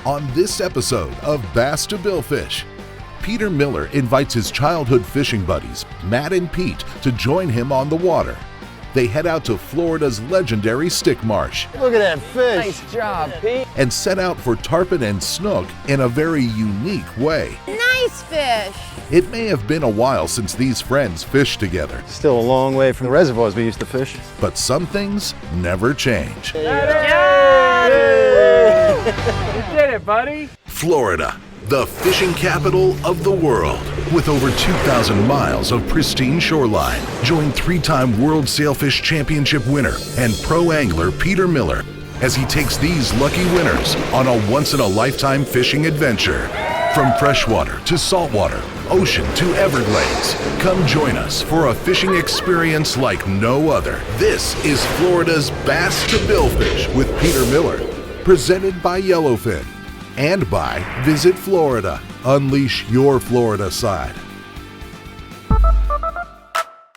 On this episode of Bass to Billfish, Peter Miller invites his childhood fishing buddies, Matt and Pete, to join him on the water. They head out to Florida's legendary Stickmarsh. Look at that fish. Nice job, Pete. And set out for tarpon and snook in a very unique way. Nice fish. It may have been a while since these friends fished together, Still a long way from the reservoirs we used to fish. but some things never change. You did it, buddy. Florida, the fishing capital of the world. With over 2,000 miles of pristine shoreline, join three-time World Sailfish Championship winner and pro angler Peter Miller as he takes these lucky winners on a once-in-a-lifetime fishing adventure. From freshwater to saltwater, ocean to Everglades, come join us for a fishing experience like no other. This is Florida's Bass to Billfish with Peter Miller, presented by Yellowfin and by Visit Florida. Unleash your Florida side.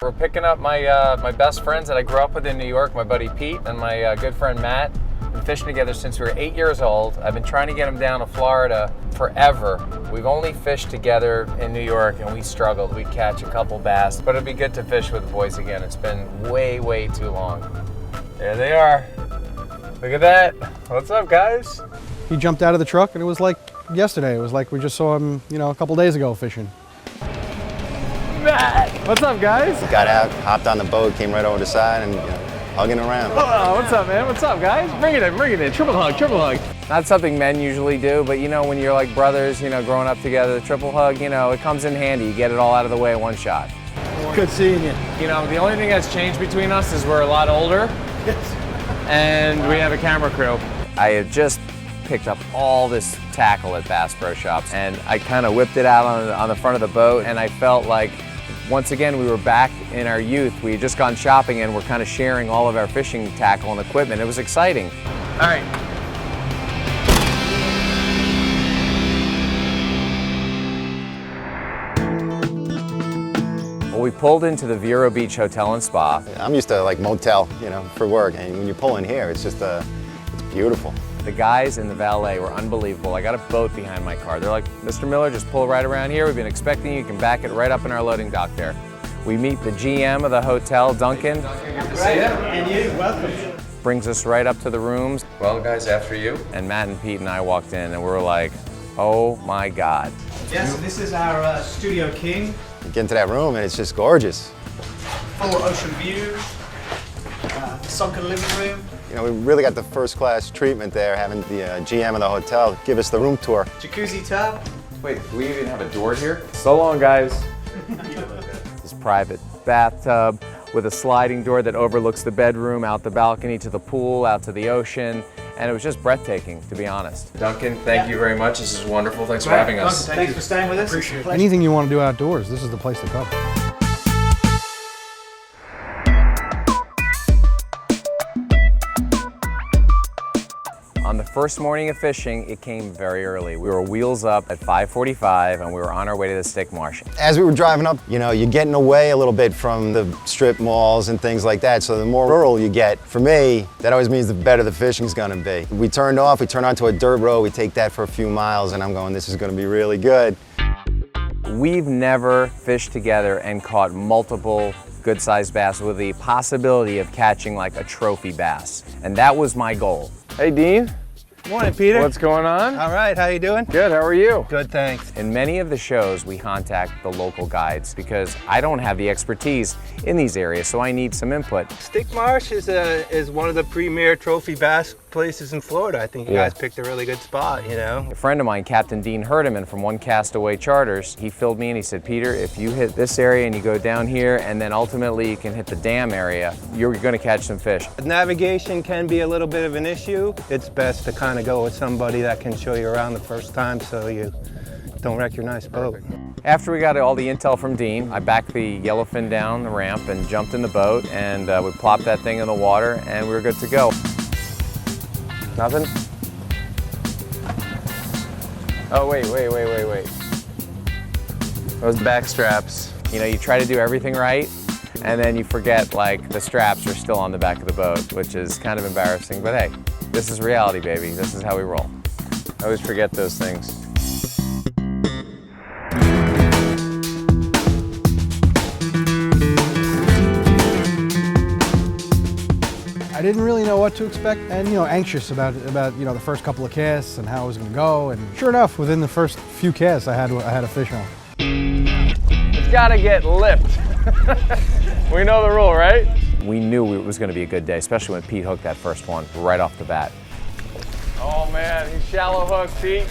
We're picking up my best friends that I grew up with in New York, my buddy Pete and my good friend Matt. We've been fishing together since we were 8 years old. I've been trying to get them down to Florida forever. We've only fished together in New York and we struggled. We'd catch a couple bass, but it'd be good to fish with the boys again. It's been way, way too long. There they are. Look at that. What's up, guys? He jumped out of the truck and it was like yesterday. It was like we just saw him, a couple days ago fishing. Matt. What's up, guys? Got out, hopped on the boat, came right over the side and hugging around. Oh, what's up, man? What's up, guys? Bring it in. Triple hug. Not something men usually do, but when you're like brothers, growing up together, the triple hug, it comes in handy. You get it all out of the way in one shot. Good seeing you. The only thing that's changed between us is we're a lot older and we have a camera crew. I had just picked up all this tackle at Bass Pro Shops and I kind of whipped it out on the front of the boat, and I felt like once again we were back in our youth. We had just gone shopping and we're kind of sharing all of our fishing tackle and equipment. It was exciting. All right. Well, we pulled into the Vero Beach Hotel and Spa. I'm used to like motel, for work, and when you pull in here, it's just it's beautiful. The guys in the valet were unbelievable. I got a boat behind my car. They're like, Mr. Miller, just pull right around here. We've been expecting you. You can back it right up in our loading dock there. We meet the GM of the hotel, Duncan. Good to see you. And you, welcome. Brings us right up to the rooms. Well, guys, after you. And Matt and Pete and I walked in and we were like, oh my God. Yes, so this is our Studio King. You get into that room and it's just gorgeous. Full ocean view, sunken living room. We really got the first class treatment there, having the GM of the hotel give us the room tour. Jacuzzi tub. Wait, do we even have a door here? So long, guys. This private bathtub with a sliding door that overlooks the bedroom, out the balcony to the pool, out to the ocean. And it was just breathtaking, to be honest. Duncan, thank you very much. This is wonderful. Thanks for having us. Thanks for staying with us. Appreciate it. Anything you want to do outdoors, this is the place to come. On the first morning of fishing, it came very early. We were wheels up at 5:45 and we were on our way to the Stickmarsh. As we were driving up, you're getting away a little bit from the strip malls and things like that, so the more rural you get, for me, that always means the better the fishing's gonna be. We turned onto a dirt road, we take that for a few miles, and I'm going, this is gonna be really good. We've never fished together and caught multiple good-sized bass with the possibility of catching like a trophy bass. And that was my goal. Hey, Dean. Morning, Peter. What's going on? All right, how you doing? Good, how are you? Good, thanks. In many of the shows, we contact the local guides because I don't have the expertise in these areas, so I need some input. Stickmarsh is one of the premier trophy bass places in Florida. I think you guys picked a really good spot, A friend of mine, Captain Herdman from One Castaway Charters, he filled me and he said, Peter, if you hit this area and you go down here and then ultimately you can hit the dam area, you're gonna catch some fish. Navigation can be a little bit of an issue. It's best to kind of go with somebody that can show you around the first time so you don't wreck your nice boat. After we got all the intel from Dean, I backed the yellowfin down the ramp and jumped in the boat, and we plopped that thing in the water and we were good to go. Nothing? Oh, wait. Those back straps. You try to do everything right, and then you forget like the straps are still on the back of the boat, which is kind of embarrassing, but hey, this is reality, baby. This is how we roll. I always forget those things. I didn't really know what to expect, and anxious about the first couple of casts and how it was going to go. And sure enough, within the first few casts, I had a fish on. It's got to get lipped. We know the rule, right? We knew it was going to be a good day, especially when Pete hooked that first one right off the bat. Oh man, he's shallow hooked, Pete.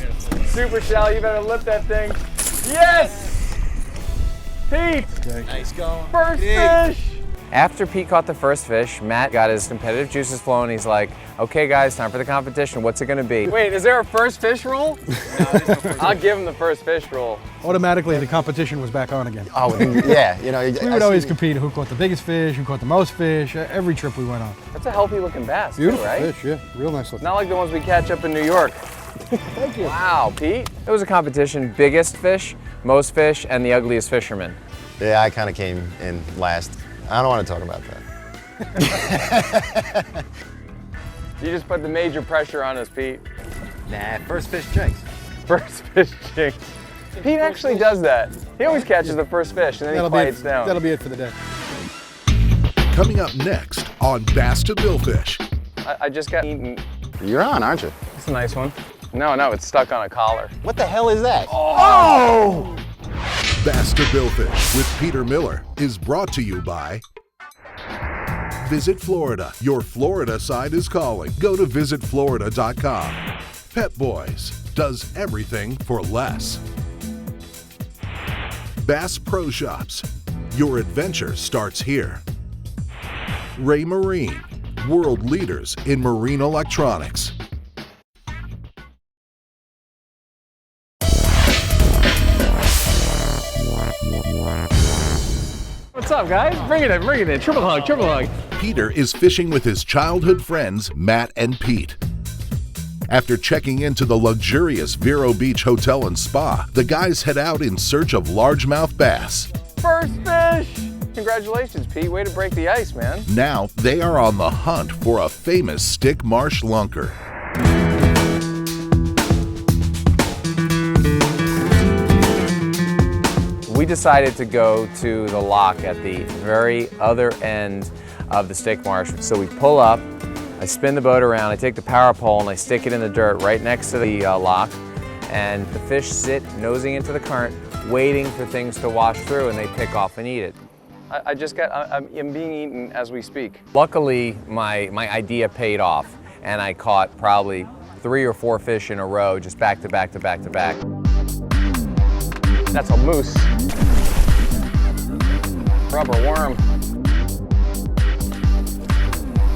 Super shallow. You better lip that thing. Yes, Pete. Nice going. First fish! After Pete caught the first fish, Matt got his competitive juices flowing. He's like, okay guys, time for the competition. What's it gonna be? Wait, is there a first fish rule? No, there's no first. I'll give him the first fish rule. Automatically, the competition was back on again. Oh, yeah, We would always compete who caught the biggest fish, who caught the most fish, every trip we went on. That's a healthy looking bass, Beautiful too, right? fish, yeah, real nice looking. Not like the ones we catch up in New York. Thank you. Wow, Pete. It was a competition, biggest fish, most fish, and the ugliest fisherman. Yeah, I kind of came in last. I don't want to talk about that. You just put the major pressure on us, Pete. Nah, first fish jinx. First fish jinx. Pete actually does that. He always catches the first fish and then he quiets down. That'll be it for the day. Coming up next on Bass to Billfish. I just got eaten. You're on, aren't you? It's a nice one. No, it's stuck on a collar. What the hell is that? Oh! Bass to Billfish with Peter Miller is brought to you by Visit Florida. Your Florida side is calling. Go to visitflorida.com. Pep Boys does everything for less. Bass Pro Shops. Your adventure starts here. Ray Marine. World leaders in marine electronics. What's up, guys? Bring it in. Triple hug. Peter is fishing with his childhood friends, Matt and Pete. After checking into the luxurious Vero Beach Hotel and Spa, the guys head out in search of largemouth bass. First fish! Congratulations, Pete. Way to break the ice, man. Now they are on the hunt for a famous Stickmarsh lunker. We decided to go to the lock at the very other end of the Stickmarsh. So we pull up, I spin the boat around, I take the power pole and I stick it in the dirt right next to the lock, and the fish sit nosing into the current, waiting for things to wash through, and they pick off and eat it. I'm being eaten as we speak. Luckily, my idea paid off, and I caught probably 3 or 4 fish in a row, just back to back to back to back. That's a moose. Rubber worm.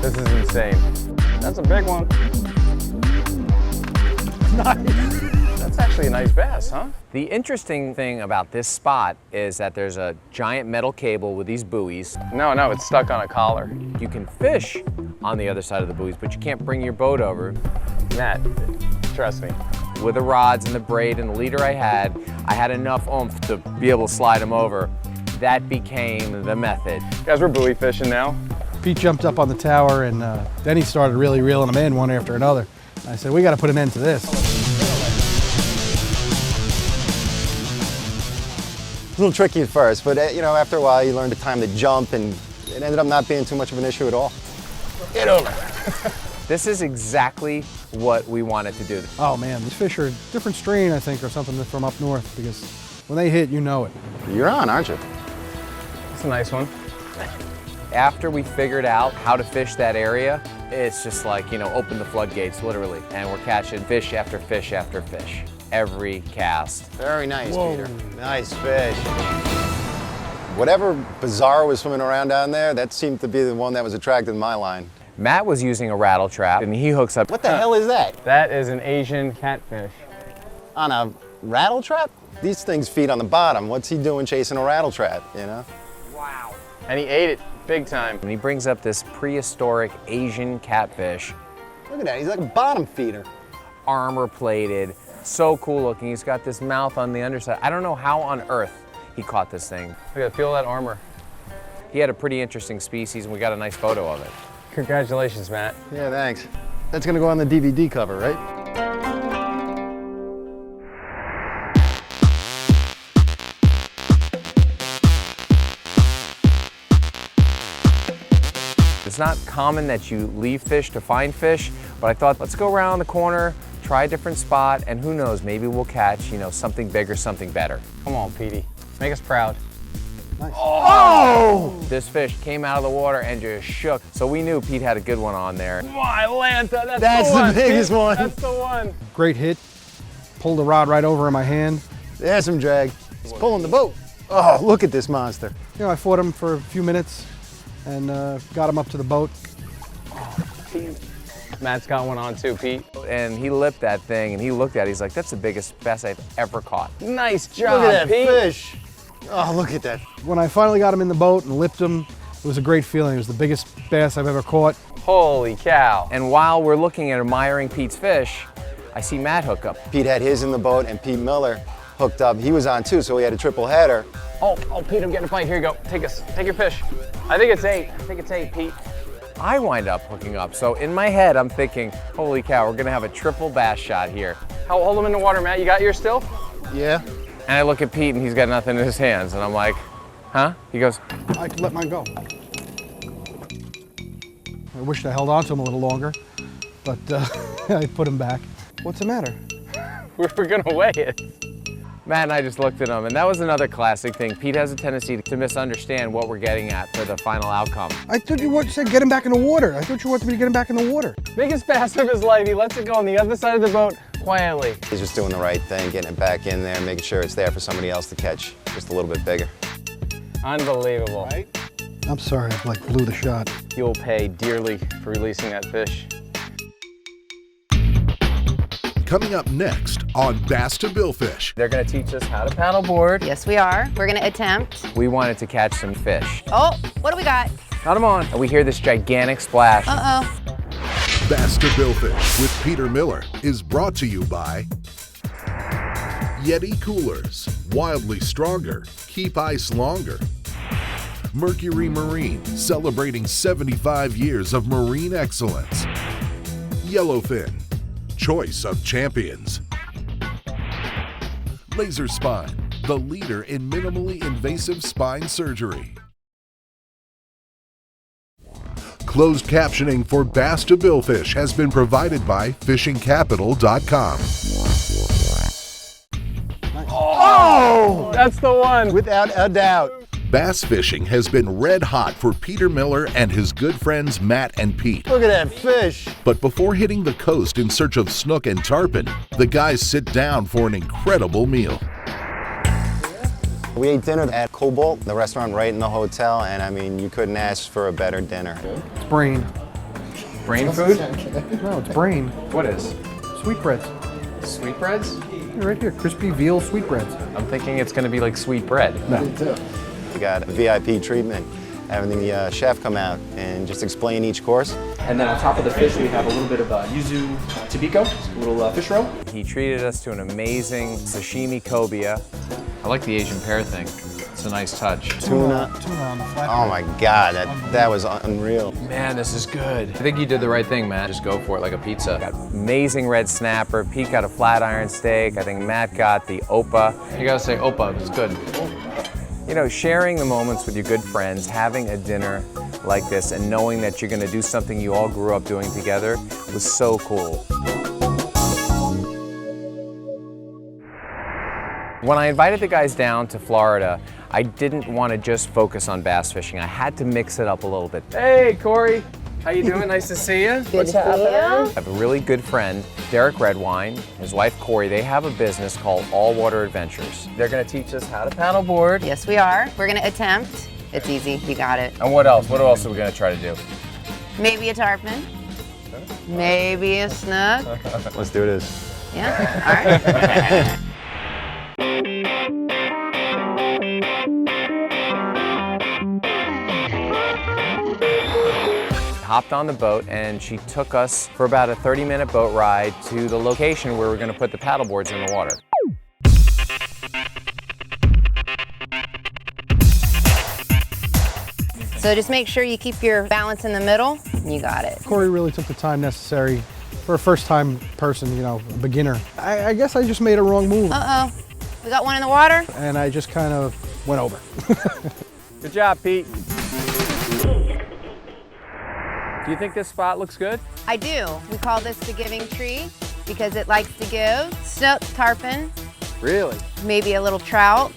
This is insane. That's a big one. Nice. That's actually a nice bass, huh? The interesting thing about this spot is that there's a giant metal cable with these buoys. No, it's stuck on a collar. You can fish on the other side of the buoys, but you can't bring your boat over. Matt, trust me. With the rods and the braid and the leader I had enough oomph to be able to slide them over. That became the method. Guys, we're buoy fishing now. Pete jumped up on the tower, and then he started really reeling them in one after another. I said, we got to put an end to this. It's a little tricky at first, but after a while you learn the time to jump, and it ended up not being too much of an issue at all. Get over. This is exactly what we wanted to do. Oh man, these fish are a different strain, I think, or something from up north, because when they hit, you know it. You're on, aren't you? It's a nice one. After we figured out how to fish that area, it's just like, open the floodgates, literally. And we're catching fish after fish after fish. Every cast. Very nice, Peter. Nice fish. Whatever bizarre was swimming around down there, that seemed to be the one that was attracted to my line. Matt was using a rattle trap, and he hooks up. What the hell is that? That is an Asian catfish. On a rattle trap? These things feed on the bottom. What's he doing chasing a rattle trap, Wow. And he ate it big time. And he brings up this prehistoric Asian catfish. Look at that, he's like a bottom feeder. Armor plated, so cool looking. He's got this mouth on the underside. I don't know how on earth he caught this thing. Look at, feel that armor. He had a pretty interesting species, and we got a nice photo of it. Congratulations, Matt. Yeah, thanks. That's gonna go on the DVD cover, right? It's not common that you leave fish to find fish, but I thought, let's go around the corner, try a different spot, and who knows, maybe we'll catch, you know, something bigger, something better. Come on, Petey. Make us proud. Nice. Oh! This fish came out of the water and just shook. So we knew Pete had a good one on there. My Lanta, That's the biggest one. That's the one. Great hit. Pulled the rod right over in my hand. There's some drag. He's pulling the boat. Oh, look at this monster. You know, I fought him for a few minutes and got him up to the boat. Matt's got one on too, Pete. And he lipped that thing and he looked at it, he's like, that's the biggest bass I've ever caught. Nice job, Look at that Pete. fish. Oh, look at that. When I finally got him in the boat and lipped him, it was a great feeling. It was the biggest bass I've ever caught. Holy cow. And while we're looking at admiring Pete's fish, I see Matt hook up. Pete had his in the boat and Pete Miller hooked up. He was on too, so we had a triple header. Oh, Pete, I'm getting a bite. Here you go. Take your fish. I think it's 8. I think it's 8, Pete. I wind up hooking up. So in my head, I'm thinking, holy cow, we're gonna have a triple bass shot here. Hold him in the water, Matt. You got yours still? Yeah. And I look at Pete and he's got nothing in his hands. And I'm like, huh? He goes, I could let mine go. I wished I held on to him a little longer, but I put him back. What's the matter? We're gonna weigh it. Matt and I just looked at him, and that was another classic thing. Pete has a tendency to misunderstand what we're getting at for the final outcome. I thought you said get him back in the water. I thought you wanted me to get him back in the water. Biggest bass of his life. He lets it go on the other side of the boat quietly. He's just doing the right thing, getting it back in there, making sure it's there for somebody else to catch just a little bit bigger. Unbelievable. Right? I'm sorry, I blew the shot. You'll pay dearly for releasing that fish. Coming up next on Bass to Billfish. They're gonna teach us how to paddleboard. Yes, we are. We're gonna attempt. We wanted to catch some fish. Oh, what do we got? Got them on. And we hear this gigantic splash. Uh-oh. Bass to Billfish with Peter Miller is brought to you by Yeti Coolers, wildly stronger, keep ice longer. Mercury Marine, celebrating 75 years of marine excellence. Yellowfin, choice of champions. Laser Spine, the leader in minimally invasive spine surgery. Closed captioning for Bass to Billfish has been provided by fishingcapital.com. Oh! That's the one. Without a doubt. Bass fishing has been red hot for Peter Miller and his good friends Matt and Pete. Look at that fish. But before hitting the coast in search of snook and tarpon, the guys sit down for an incredible meal. We ate dinner at Cobalt, the restaurant right in the hotel, and I mean, you couldn't ask for a better dinner. It's brain. Brain food? No, it's brain. What is? Sweetbreads. Sweetbreads? Right here, crispy veal sweetbreads. I'm thinking it's gonna be like sweet bread. No. We got VIP treatment, having the chef come out and just explain each course. And then on top of the fish, we have a little bit of yuzu tobiko, a little fish roll. He treated us to an amazing sashimi cobia. I like the Asian pear thing. It's a nice touch. Tuna. Tuna on the flat. Oh my God, that was unreal. Man, this is good. I think you did the right thing, Matt. Just go for it like a pizza. Got amazing red snapper. Pete got a flat iron steak. I think Matt got the opa. You gotta say opa, it's good. You know, sharing the moments with your good friends, having a dinner like this, and knowing that you're gonna do something you all grew up doing together was so cool. When I invited the guys down to Florida, I didn't want to just focus on bass fishing. I had to mix it up a little bit. Hey, Cory. How you doing? Nice to see you. What's happening? I have a really good friend, Cory Redwine, his wife Cory. They have a business called All Water Adventures. They're going to teach us how to paddleboard. Yes, we are. We're gonna attempt. It's easy. You got it. And what else? What else are we going to try to do? Maybe a tarpon. Maybe a snook. Let's do this. Yeah. All right. Hopped on the boat and she took us for about a 30-minute boat ride to the location where we're going to put the paddleboards in the water. So just make sure you keep your balance in the middle. You got it. Cory really took the time necessary for a first-time person, you know, a beginner. I guess I just made a wrong move. Uh-oh. We got one in the water. And I just kind of went over. Good job, Pete. Do you think this spot looks good? I do. We call this the giving tree because it likes to give. Snook, tarpon, Really? maybe a little trout.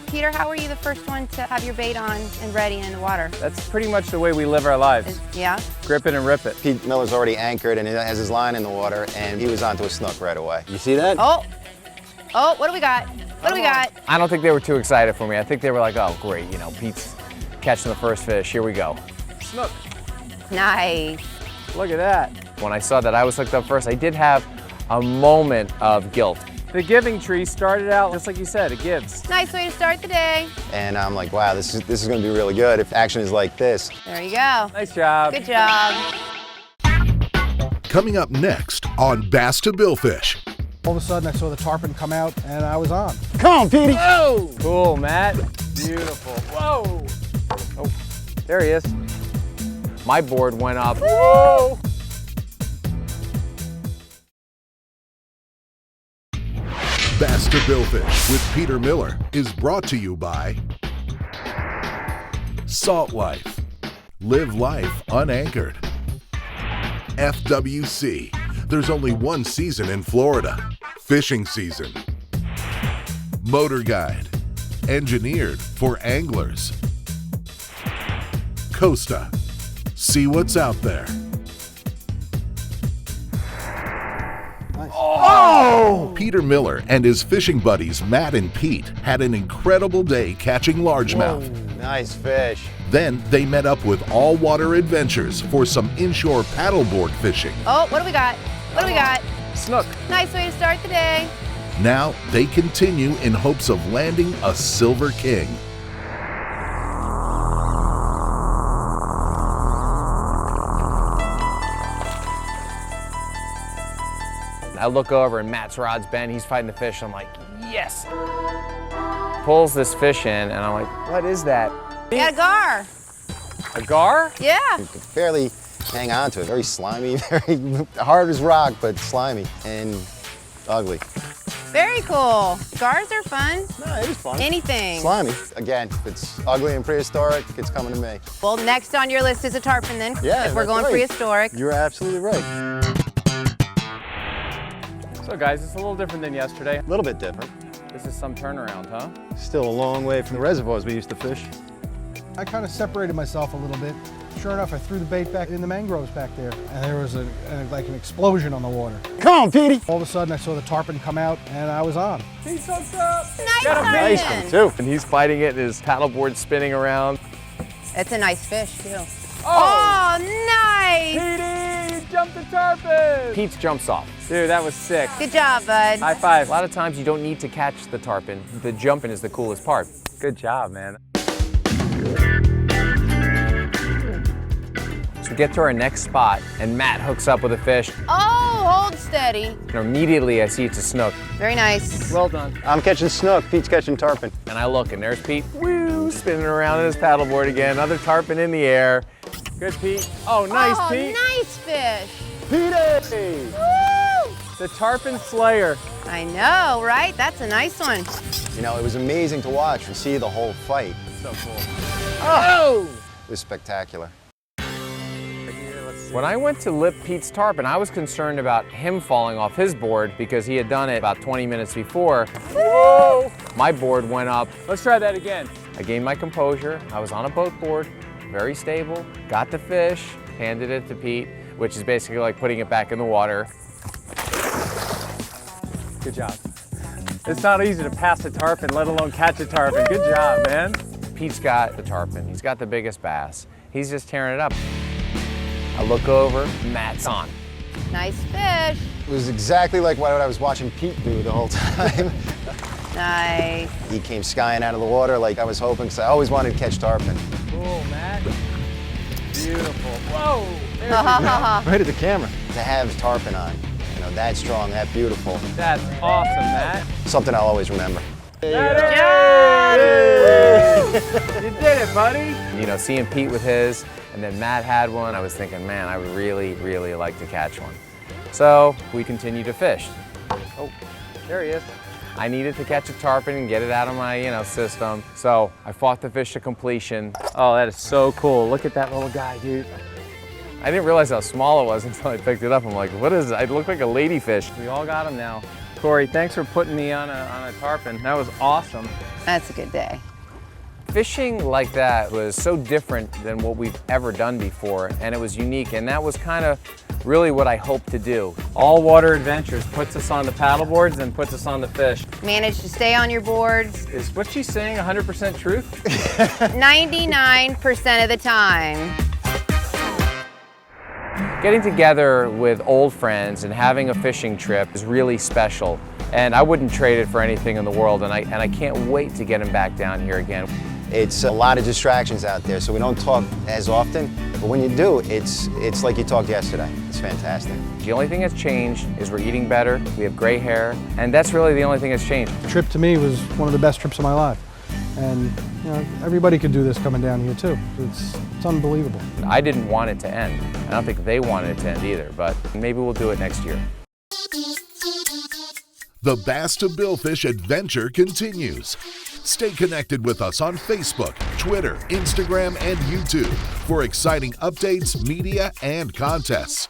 Peter, how were you the first one to have your bait on and ready and in the water? That's pretty much the way we live our lives. Yeah? Grip it and rip it. Pete Miller's already anchored and he has his line in the water, and he was onto a snook right away. You see that? Oh, what do we got? What do we got? I don't think they were too excited for me. I think they were like, oh, great, you know, Pete's catching the first fish. Here we go. Snook. Nice. Look at that. When I saw that I was hooked up first, I did have a moment of guilt. The giving tree started out just like you said, it gives. Nice way to start the day. And I'm like, wow, this is going to be really good if action is like this. There you go. Nice job. Good job. Coming up next on Bass to Billfish. All of a sudden, I saw the tarpon come out, and I was on. Come on, Petey. Whoa! Cool, Matt. Beautiful. Whoa! Oh, there he is. My board went up. Whoa! Bass to Billfish with Peter Miller is brought to you by Salt Life. Live life unanchored. FWC. There's only one season in Florida. Fishing season. Motor Guide. Engineered for anglers. Costa. See what's out there. Oh! Peter Miller and his fishing buddies Matt and Pete had an incredible day catching largemouth. Nice fish. Then they met up with All Water Adventures for some inshore paddleboard fishing. Oh, what do we got? What do we got? Snook. Nice way to start the day. Now they continue in hopes of landing a Silver King. I look over and Matt's rod's bent, he's fighting the fish. I'm like, yes! Pulls this fish in and I'm like, what is that? We got a gar. A gar? Yeah. You could barely hang on to it. Very slimy, very hard as rock, but slimy and ugly. Very cool. Gars are fun. No, it is fun. Anything. Slimy. Again, if it's ugly and prehistoric, it's coming to me. Well, next on your list is a tarpon then. Yeah, if we're that's going right. prehistoric. You're absolutely right. So guys, it's a little different than yesterday. A little bit different. This is some turnaround, huh? Still a long way from the reservoirs we used to fish. I kind of separated myself a little bit. Sure enough, I threw the bait back in the mangroves back there, and there was like an explosion on the water. Come on, Petey. All of a sudden, I saw the tarpon come out, and I was on. He's hooked up. Nice Got a tarpon. nice one, too. And he's fighting it, his paddleboard spinning around. It's a nice fish too. Oh! Nice. Petey, you jumped the tarpon. Pete's jumps off. Dude, that was sick. Good job, bud. High five. A lot of times you don't need to catch the tarpon. The jumping is the coolest part. Good job, man. So we get to our next spot and Matt hooks up with a fish. Oh, hold steady. And immediately I see it's a snook. Very nice. Well done. I'm catching snook, Pete's catching tarpon. And I look and there's Pete, woo, spinning around in his paddleboard again. Another tarpon in the air. Good, Pete. Oh, nice, oh, Pete. nice fish. Petey! Woo! The tarpon slayer. I know, right? That's a nice one. You know, it was amazing to watch and see the whole fight. So cool. Oh! It was spectacular. When I went to lip Pete's tarpon, I was concerned about him falling off his board because he had done it about 20 minutes before. Whoa! My board went up. Let's try that again. I gained my composure. I was on a boat board, very stable, got the fish, handed it to Pete, which is basically like putting it back in the water. Good job. It's not easy to pass a tarpon, let alone catch a tarpon. Good job, man. Pete's got the tarpon. He's got the biggest bass. He's just tearing it up. I look over, Matt's on. Nice fish. It was exactly like what I was watching Pete do the whole time. Nice. He came skying out of the water like I was hoping, because I always wanted to catch tarpon. Cool, Matt. Beautiful. Whoa! There you go. Right at the camera. To have tarpon on, you know, that strong, that beautiful. That's awesome, Matt. Something I'll always remember. You did it, buddy. You know, seeing Pete with his, and then Matt had one, I was thinking, man, I would really, really like to catch one. So we continued to fish. Oh, there he is. I needed to catch a tarpon and get it out of my, system. So I fought the fish to completion. Oh, that is so cool. Look at that little guy, dude. I didn't realize how small it was until I picked it up. I'm like, what is it? I look like a ladyfish. We all got them now. Cory, thanks for putting me on a tarpon. That was awesome. That's a good day. Fishing like that was so different than what we've ever done before, and it was unique, and that was kind of really what I hoped to do. All water adventures puts us on the paddleboards and puts us on the fish. Manage to stay on your boards Is what she's saying 100% truth? 99% of the time. Getting together with old friends and having a fishing trip is really special, and I wouldn't trade it for anything in the world, and I can't wait to get him back down here again. It's a lot of distractions out there, so we don't talk as often, but when you do, it's like you talked yesterday. It's fantastic. The only thing that's changed is we're eating better, we have gray hair, and that's really the only thing that's changed. The trip to me was one of the best trips of my life. And you know, everybody could do this coming down here too. It's unbelievable. I didn't want it to end. I don't think they wanted it to end either, but maybe we'll do it next year. The Bass to Billfish adventure continues. Stay connected with us on Facebook, Twitter, Instagram, and YouTube for exciting updates, media, and contests.